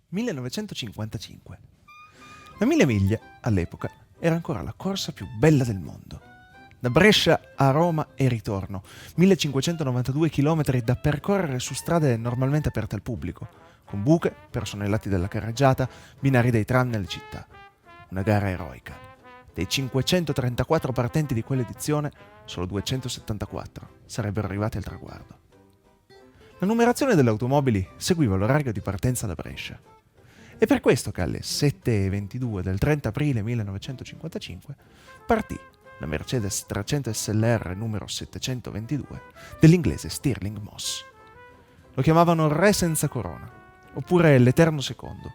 1955. La 1000 miglia, all'epoca, era ancora la corsa più bella del mondo. Da Brescia a Roma e ritorno, 1592 km da percorrere su strade normalmente aperte al pubblico, con buche, personellati della carreggiata, binari dei tram nelle città. Una gara eroica. Dei 534 partenti di quell'edizione, solo 274 sarebbero arrivati al traguardo. La numerazione delle automobili seguiva l'orario di partenza da Brescia. È per questo che alle 7:22 del 30 aprile 1955 partì la Mercedes 300 SLR numero 722 dell'inglese Stirling Moss. Lo chiamavano Re senza corona, oppure l'Eterno Secondo,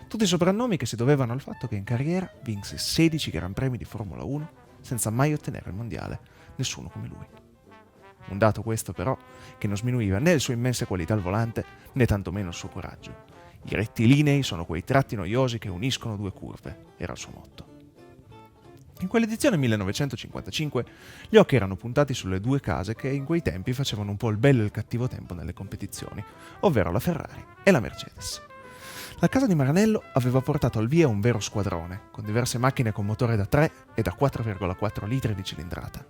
tutti soprannomi che si dovevano al fatto che in carriera vinse 16 Gran Premi di Formula 1 senza mai ottenere il mondiale, nessuno come lui. Un dato questo però che non sminuiva né le sue immense qualità al volante né tantomeno il suo coraggio. I rettilinei sono quei tratti noiosi che uniscono due curve, era il suo motto. In quell'edizione 1955 gli occhi erano puntati sulle due case che in quei tempi facevano un po' il bello e il cattivo tempo nelle competizioni, ovvero la Ferrari e la Mercedes. La casa di Maranello aveva portato al via un vero squadrone, con diverse macchine con motore da 3 e da 4,4 litri di cilindrata.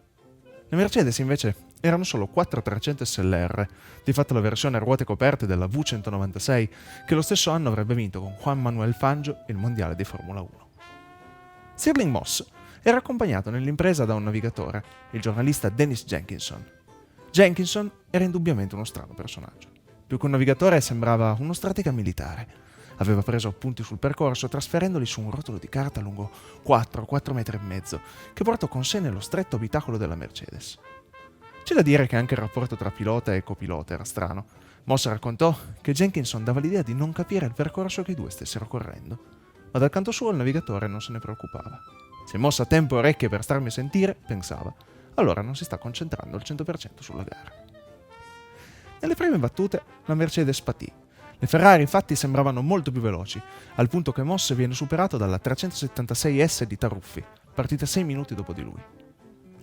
Le Mercedes invece erano solo 4 300 SLR, di fatto la versione a ruote coperte della V196 che lo stesso anno avrebbe vinto con Juan Manuel Fangio il mondiale di Formula 1. Stirling Moss era accompagnato nell'impresa da un navigatore, il giornalista Dennis Jenkinson. Jenkinson era indubbiamente uno strano personaggio. Più che un navigatore sembrava uno stratega militare. Aveva preso appunti sul percorso trasferendoli su un rotolo di carta lungo 4 metri e mezzo che portò con sé nello stretto abitacolo della Mercedes. C'è da dire che anche il rapporto tra pilota e copilota era strano. Moss raccontò che Jenkinson dava l'idea di non capire il percorso che i due stessero correndo, ma dal canto suo il navigatore non se ne preoccupava. Se Moss ha tempo e orecchie per starmi a sentire, pensava, allora non si sta concentrando al 100% sulla gara. Nelle prime battute la Mercedes patì. Le Ferrari infatti sembravano molto più veloci, al punto che Moss viene superato dalla 376S di Taruffi, partita 6 minuti dopo di lui.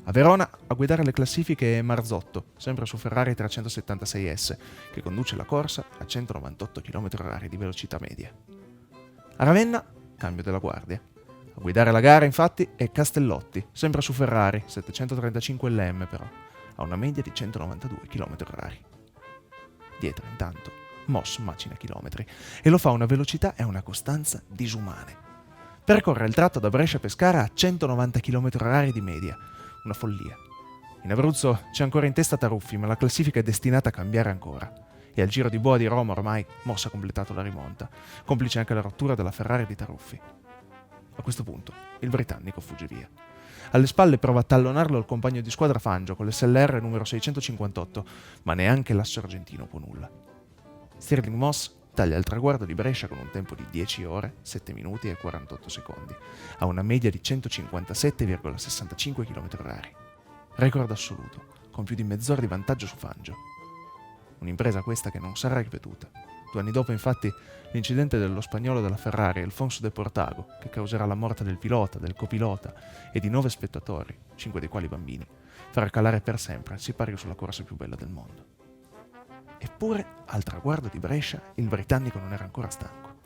A Verona a guidare le classifiche è Marzotto, sempre su Ferrari 376S, che conduce la corsa a 198 km/h di velocità media. A Ravenna, cambio della guardia. A guidare la gara infatti è Castellotti, sempre su Ferrari 735 LM però, a una media di 192 km/h. Dietro intanto Moss macina chilometri e lo fa a una velocità e a una costanza disumane. Percorre il tratto da Brescia a Pescara a 190 km/h di media, una follia. In Abruzzo c'è ancora in testa Taruffi, ma la classifica è destinata a cambiare ancora. E al Giro di Boa di Roma ormai Moss ha completato la rimonta, complice anche la rottura della Ferrari di Taruffi. A questo punto il britannico fugge via. Alle spalle prova a tallonarlo il compagno di squadra Fangio con l'SLR numero 658, ma neanche l'asso argentino può nulla. Stirling Moss taglia il traguardo di Brescia con un tempo di 10 ore, 7 minuti e 48 secondi, a una media di 157,65 km/h. Record assoluto, con più di mezz'ora di vantaggio su Fangio. Un'impresa questa che non sarà ripetuta. 2 anni dopo, infatti, l'incidente dello spagnolo della Ferrari, Alfonso de Portago, che causerà la morte del pilota, del copilota e di 9 spettatori, 5 dei quali bambini, farà calare per sempre il sipario sulla corsa più bella del mondo. Eppure, al traguardo di Brescia, il britannico non era ancora stanco.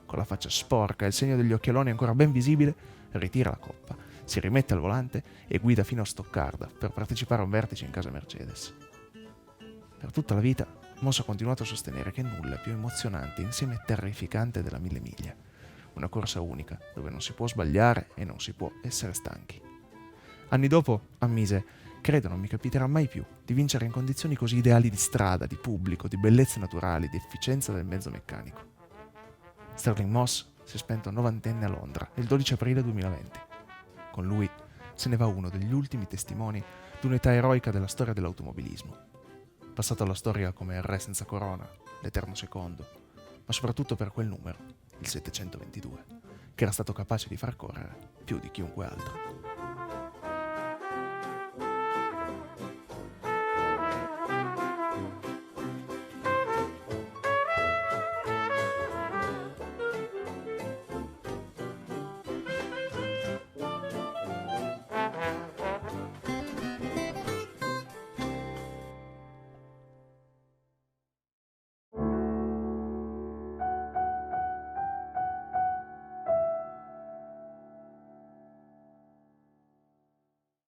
Con la faccia sporca e il segno degli occhialoni ancora ben visibile, ritira la coppa, si rimette al volante e guida fino a Stoccarda per partecipare a un vertice in casa Mercedes. Per tutta la vita, Moss ha continuato a sostenere che nulla è più emozionante insieme e terrificante della 1000 miglia. Una corsa unica, dove non si può sbagliare e non si può essere stanchi. Anni dopo, ammise: credo non mi capiterà mai più di vincere in condizioni così ideali di strada, di pubblico, di bellezze naturali, di efficienza del mezzo meccanico. Stirling Moss si è spento 90enne a Londra il 12 aprile 2020. Con lui se ne va uno degli ultimi testimoni di un'età eroica della storia dell'automobilismo. Passato alla storia come il Re senza corona, l'Eterno Secondo, ma soprattutto per quel numero, il 722, che era stato capace di far correre più di chiunque altro.